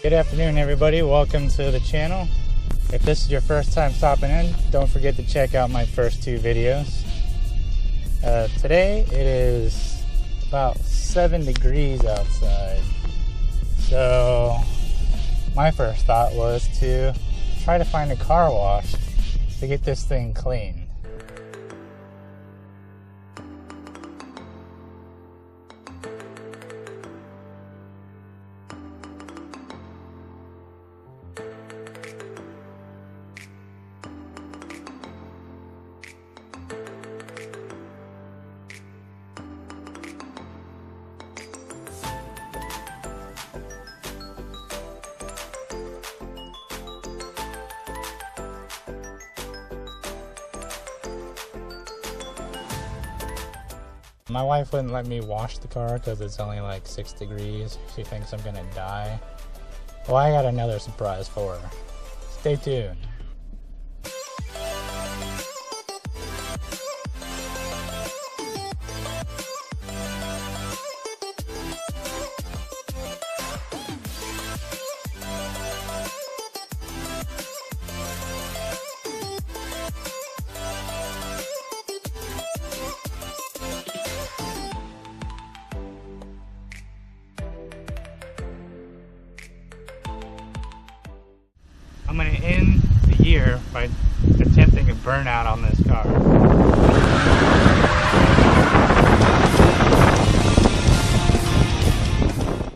Good afternoon, everybody. Welcome to the channel. If this is your first time stopping in, don't forget to check out my first two videos. Today it is about 7 degrees outside, so my first thought was to try to find a car wash to get this thing clean. My wife wouldn't let me wash the car because it's only like 6 degrees. She thinks I'm gonna die. Well, I got another surprise for her. Stay tuned. I'm going to end the year by attempting a burnout on this car.